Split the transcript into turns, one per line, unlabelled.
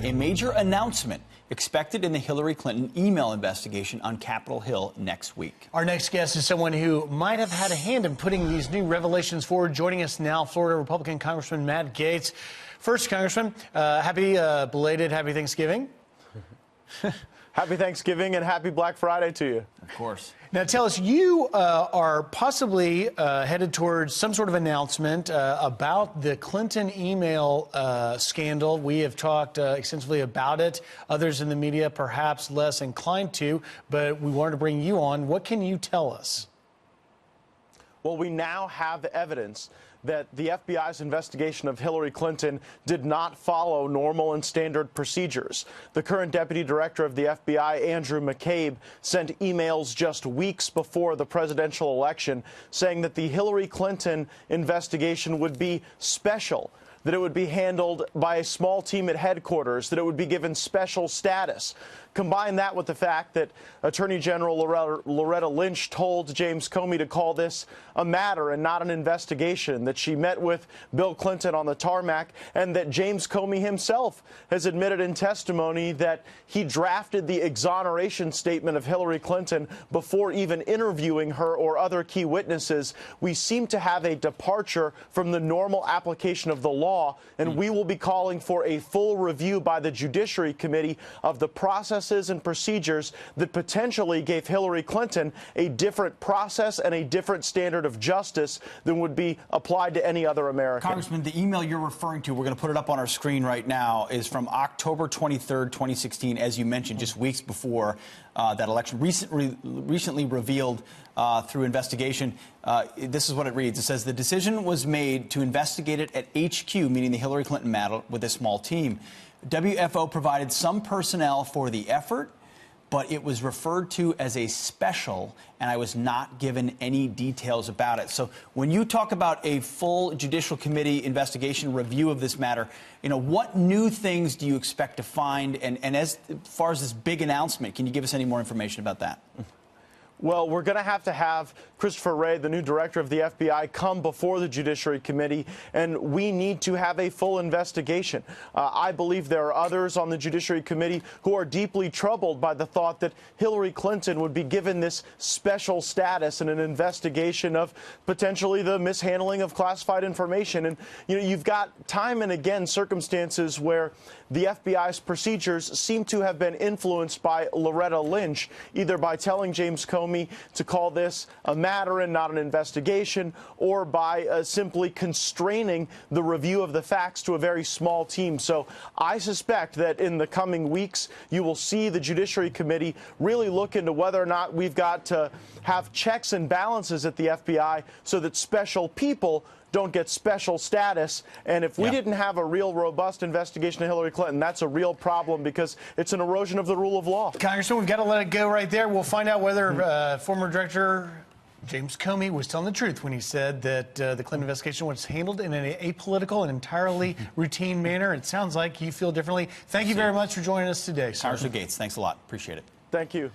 A major announcement expected in the Hillary Clinton email investigation on Capitol Hill next week.
Our next guest is someone who might have had a hand in putting these new revelations forward. Joining us now, Florida Republican Congressman Matt Gaetz. First, Congressman, belated Happy Thanksgiving.
Happy Thanksgiving and happy Black Friday to you.
Of course.
Now, tell us, you are possibly headed towards some sort of announcement about the Clinton email scandal. We have talked extensively about it. Others in the media perhaps less inclined to, but we wanted to bring you on. What can you tell us?
Well, we now have evidence that the FBI's investigation of Hillary Clinton did not follow normal and standard procedures. The current deputy director of the FBI, Andrew McCabe, sent emails just weeks before the presidential election saying that the Hillary Clinton investigation would be special, that it would be handled by a small team at headquarters, that it would be given special status. Combine that with the fact that Attorney General Loretta Lynch told James Comey to call this a matter and not an investigation, that she met with Bill Clinton on the tarmac, and that James Comey himself has admitted in testimony that he drafted the exoneration statement of Hillary Clinton before even interviewing her or other key witnesses. We seem to have a departure from the normal application of the law, and we will be calling for a full review by the Judiciary Committee of the process and procedures that potentially gave Hillary Clinton a different process and a different standard of justice than would be applied to any other American.
Congressman, the email you're referring to, we're going to put it up on our screen right now, is from October 23rd, 2016, as you mentioned, just weeks before that election, recently revealed through investigation. This is what it reads. It says, the decision was made to investigate it at HQ, meaning the Hillary Clinton matter, with a small team. WFO provided some personnel for the effort, but it was referred to as a special, and I was not given any details about it. So when you talk about a full Judicial Committee investigation review of this matter, you know, what new things do you expect to find? And as far as this big announcement, can you give us any more information about that?
Well, we're going to have Christopher Wray, the new director of the FBI, come before the Judiciary Committee, and we need to have a full investigation. I believe there are others on the Judiciary Committee who are deeply troubled by the thought that Hillary Clinton would be given this special status in an investigation of potentially the mishandling of classified information. And, you know, you've got time and again circumstances where the FBI's procedures seem to have been influenced by Loretta Lynch, either by telling James Comey to call this a matter and not an investigation, or by simply constraining the review of the facts to a very small team. So I suspect that in the coming weeks, you will see the Judiciary Committee really look into whether or not we've got to have checks and balances at the FBI so that special people don't get special status. And if we didn't have a real robust investigation of Hillary Clinton, that's a real problem because it's an erosion of the rule of law.
Congressman, we've got to let it go right there. We'll find out whether former Director James Comey was telling the truth when he said that the Clinton investigation was handled in an apolitical and entirely routine manner. It sounds like you feel differently. Thank you very much for joining us today, sir.
Congressman Gaetz, thanks a lot. Appreciate it.
Thank you.